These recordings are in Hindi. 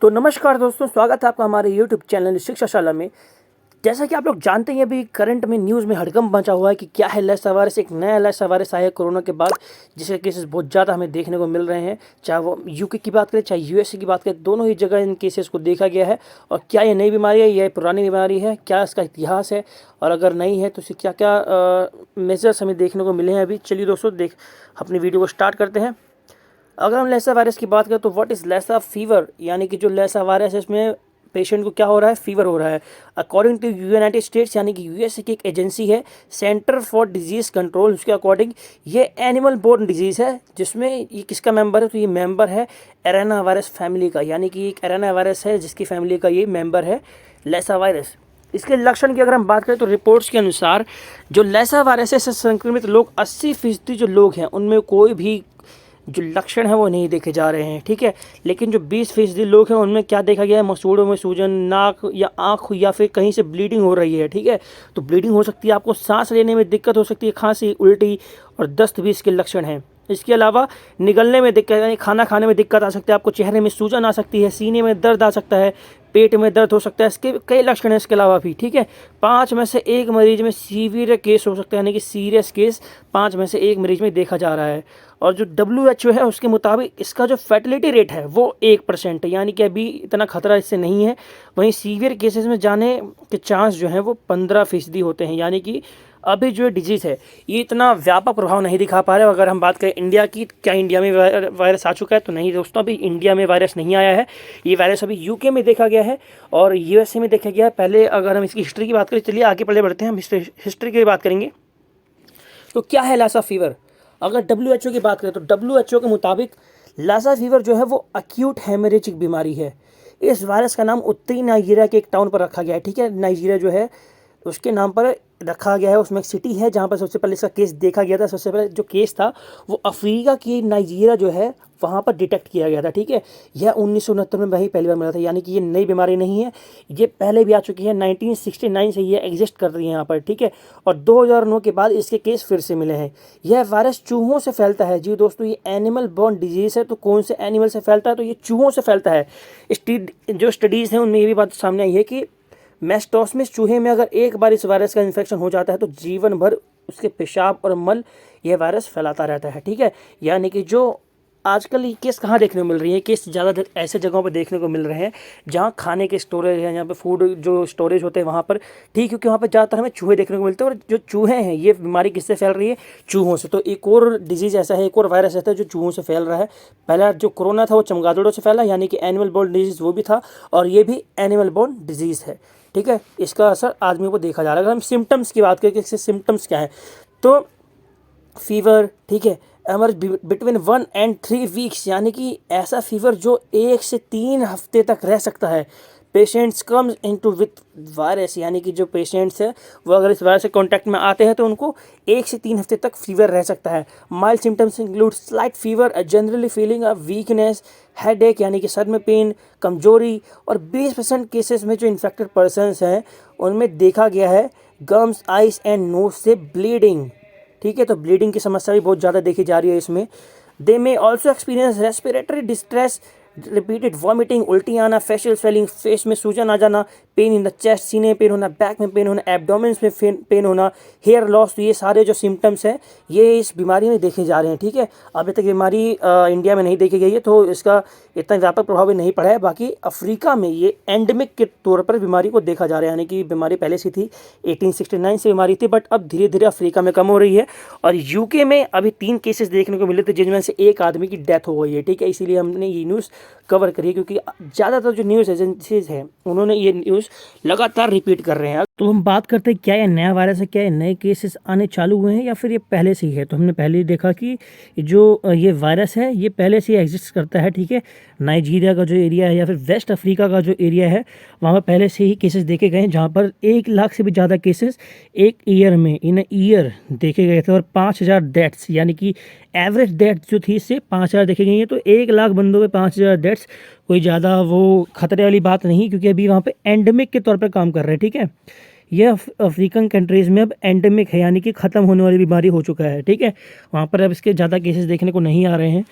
तो नमस्कार दोस्तों, स्वागत है आपका हमारे YouTube चैनल शिक्षाशाला में। जैसा कि आप लोग जानते हैं, अभी करंट में न्यूज़ में हड़कंप मचा हुआ है कि क्या है लैसा वायरस। एक नया लैसा वायरस आया है कोरोना के बाद, जिसके केसेस बहुत ज़्यादा हमें देखने को मिल रहे हैं। चाहे वो यूके की बात करें, चाहे यूएसए की बात करें, दोनों ही जगह इन केसेस को देखा गया है। और क्या ये नई बीमारी है, यह पुरानी बीमारी है, क्या इसका इतिहास है, और अगर नहीं है तो इसे क्या क्या मेजर्स हमें देखने को मिले हैं अभी। चलिए दोस्तों, अपनी वीडियो को स्टार्ट करते हैं। अगर हम लैसा वायरस की बात करें तो व्हाट इज़ लैसा फीवर, यानी कि जो लैसा वायरस है इसमें पेशेंट को क्या हो रहा है, फीवर हो रहा है। अकॉर्डिंग टू यूनाइटेड स्टेट्स, यानी कि यूएसए की एक एजेंसी है, सेंटर फॉर डिजीज़ कंट्रोल, उसके अकॉर्डिंग ये एनिमल बोर्न डिजीज़ है। जिसमें ये किसका मेंबर है, तो ये मेंबर है एरेना वायरस फैमिली का, यानी कि एक एरेना वायरस है जिसकी फैमिली का ये मेंबर है लैसा वायरस। इसके लक्षण की अगर हम बात करें तो रिपोर्ट्स के अनुसार जो लैसा वायरस से संक्रमित लोग 80% जो लोग हैं उनमें कोई भी जो लक्षण है वो नहीं देखे जा रहे हैं, ठीक है। लेकिन जो 20% लोग हैं उनमें क्या देखा गया है, मसूड़ों में सूजन, नाक या आँख या फिर कहीं से ब्लीडिंग हो रही है, ठीक है। तो ब्लीडिंग हो सकती है, आपको सांस लेने में दिक्कत हो सकती है, खांसी, उल्टी और दस्त भी इसके लक्षण हैं। इसके अलावा निगलने में दिक्कत, यानी खाना खाने में दिक्कत आ सकती है, आपको चेहरे में सूजन आ सकती है, सीने में दर्द आ सकता है, पेट में दर्द हो सकता है। इसके कई लक्षण हैं इसके अलावा भी, ठीक है। 5 में से 1 मरीज में सीवियर केस हो सकता है, यानी कि सीरियस केस 5 में से 1 मरीज में देखा जा रहा है। और जो WHO है उसके मुताबिक इसका जो फर्टिलिटी रेट है वो 1% है, यानी कि अभी इतना खतरा इससे नहीं है। वहीं सीवियर केसेस में जाने के चांस जो हैं वो 15% होते हैं, यानी कि अभी जो डिजीज़ है ये इतना व्यापक प्रभाव नहीं दिखा पा रहा है। अगर हम बात करें इंडिया की, क्या इंडिया में वायरस आ चुका है, तो नहीं दोस्तों, अभी इंडिया में वायरस नहीं आया है। ये वायरस अभी यूके में देखा गया है और यूएसए में देखा गया है। पहले अगर हम इसकी हिस्ट्री की बात करें, चलिए आगे पहले बढ़ते हैं, हम हिस्ट्री की बात करेंगे। तो क्या है लासा फीवर? अगर WHO की बात करें तो WHO के मुताबिक लासा फीवर जो है वो अक्यूट हेमरेजिक बीमारी है। इस वायरस का नाम उत्तरी नाइजीरिया के एक टाउन पर रखा गया है, ठीक है। नाइजीरिया जो है उसके नाम पर रखा गया है, उसमें एक सिटी है जहाँ पर सबसे पहले इसका केस देखा गया था। सबसे पहले जो केस था वो अफ्रीका की नाइजीरिया जो है वहाँ पर डिटेक्ट किया गया था, ठीक है। यह 1969 में वही पहली बार मिला था, यानी कि ये नई बीमारी नहीं है, ये पहले भी आ चुकी है। 1969 से ये एग्जिस्ट कर रही है यहाँ पर, ठीक है। और 2009 के बाद इसके केस फिर से मिले हैं। यह वायरस चूहों से फैलता है। जी दोस्तों, ये एनिमल बॉर्न डिजीज़ है। तो कौन से एनिमल से फैलता है, तो ये चूहों से फैलता है। जो स्टडीज़ हैं उनमें ये भी बात सामने आई है कि मैस्टोस्मिस चूहे में अगर एक बार इस वायरस का इन्फेक्शन हो जाता है तो जीवन भर उसके पेशाब और मल यह वायरस फैलाता रहता है, ठीक है। यानी कि जो आजकल ये केस कहाँ देखने को मिल रही है, केस ज़्यादा ऐसे जगहों पर देखने को मिल रहे हैं जहाँ खाने के स्टोरेज है, यहाँ पे फूड जो स्टोरेज होते हैं वहाँ पर, ठीक, क्योंकि वहाँ पर ज़्यादातर हमें चूहे देखने को मिलते हैं। और जो चूहे हैं ये बीमारी किससे फैल रही है, चूहों से। तो एक और डिजीज़ ऐसा है, एक और वायरस ऐसा है जो चूहों से फैल रहा है। पहला जो कोरोना था वो चमगादड़ों से फैला, यानी कि एनिमल बोर्न डिजीज़ वो भी था, और ये भी एनिमल बोर्न डिजीज़ है, ठीक है। इसका असर आदमियों को देखा जा रहा है। अगर हम सिम्टम्स की बात करें कि इसके सिम्टम्स क्या है, तो फीवर, ठीक है, एमर्ज बिटवीन 1 and 3 वीक्स, यानी कि ऐसा फीवर जो 1 से 3 हफ्ते तक रह सकता है। Patients comes into with virus, यानी कि जो पेशेंट्स है वो अगर इस वायरस से कांटेक्ट में आते हैं तो उनको 1 से 3 हफ्ते तक फीवर रह सकता है। Mild symptoms include slight fever, generally feeling a weakness, headache, यानी कि सर में पेन, कमजोरी। और 20% केसेस में जो इन्फेक्टेड पर्सनस हैं उनमें देखा गया है गम्स, आइस एंड नोज से ब्लीडिंग, ठीक है। तो ब्लीडिंग की समस्या भी बहुत ज़्यादा देखी जा रही है इसमें। दे में also experience respiratory distress, repeated vomiting, उल्टी आना, फेशियल स्वेलिंग, फेस में सूजन आ जाना, पेन इन द चेस्ट, सीने में पेन होना, बैक में पेन होना, एब्डोमेन्स में पेन होना, हेयर लॉस। तो ये सारे जो सिम्टम्स हैं ये इस बीमारी में देखे जा रहे हैं, ठीक है। अभी तक बीमारी इंडिया में नहीं देखी गई है तो इसका इतना व्यापक प्रभाव भी नहीं पड़ा है। बाकी अफ्रीका में ये एंडेमिक के तौर पर बीमारी को देखा जा रहा है, यानी कि बीमारी पहले से थी, 1869 से बीमारी थी, बट अब धीरे धीरे अफ्रीका में कम हो रही है। और यूके में अभी 3 केसेस देखने को मिले थे जिनमें से एक आदमी की डेथ हो गई है, ठीक है। इसीलिए हमने ये न्यूज़ कवर करी है, क्योंकि ज़्यादातर जो न्यूज़ एजेंसीज हैं उन्होंने ये न्यूज़ लगातार रिपीट कर रहे हैं। तो हम बात करते हैं क्या ये नया वायरस है, क्या ये नए केसेस आने चालू हुए हैं या फिर ये पहले से ही है। तो हमने पहले ही देखा कि जो ये वायरस है ये पहले से ही एग्जिस्ट करता है, ठीक है। नाइजीरिया का जो एरिया है या फिर वेस्ट अफ्रीका का जो एरिया है वहाँ पर पहले से ही केसेस देखे गए हैं, जहाँ पर 1 लाख से भी ज़्यादा केसेस एक ईयर में, इन ईयर देखे गए थे। और 5000 डेथ्स, यानी कि एवरेज डेथ जो थी इससे 5000 देखी गई है। तो 1 लाख बंदों में 5000 डेथ्स कोई ज़्यादा वो खतरे वाली बात नहीं, क्योंकि अभी वहाँ पे एंडेमिक के तौर पे काम कर रहे हैं, ठीक है। यह अफ्रीकन कंट्रीज़ में अब एंडेमिक है, यानी कि ख़त्म होने वाली बीमारी हो चुका है, ठीक है। वहाँ पर अब इसके ज़्यादा केसेस देखने को नहीं आ रहे हैं।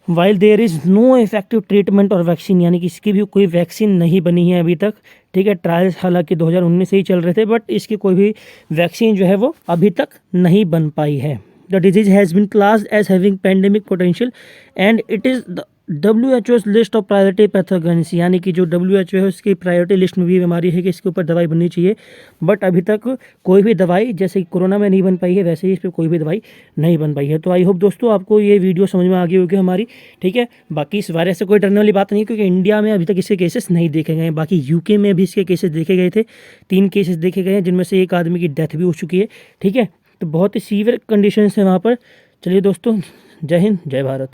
While there is no effective treatment और वैक्सीन, यानी कि इसकी भी कोई वैक्सीन नहीं बनी है अभी तक। ठीक है, ट्रायल्स हालांकि 2019 से ही चल रहे थे, बट इसकी कोई भी वैक्सीन जो है वो अभी तक नहीं बन पाई है। The disease has been classed as having pandemic potential and it is the WHO list of priority pathogens, यानी कि जो WHO है उसकी प्रायोरिटी लिस्ट में भी बीमारी है कि इसके ऊपर दवाई बननी चाहिए, बट अभी तक कोई भी दवाई, जैसे कि कोरोना में नहीं बन पाई है, वैसे ही इस पर कोई भी दवाई नहीं बन पाई है। तो आई होप दोस्तों आपको ये वीडियो समझ में आ गई होगी हमारी। ठीक है, बाकी इस वायरस से कोई डरने वाली बात नहीं, क्योंकि इंडिया में अभी तक इसके केसेस नहीं देखे गए हैं। बाकी यूके में भी इसके केसेस देखे गए थे, 3 केसेस देखे गए हैं, जिनमें से एक आदमी की डेथ भी हो चुकी है। ठीक है, तो बहुत ही सीवियर कंडीशन है वहाँ पर। चलिए दोस्तों, जय हिंद, जय भारत।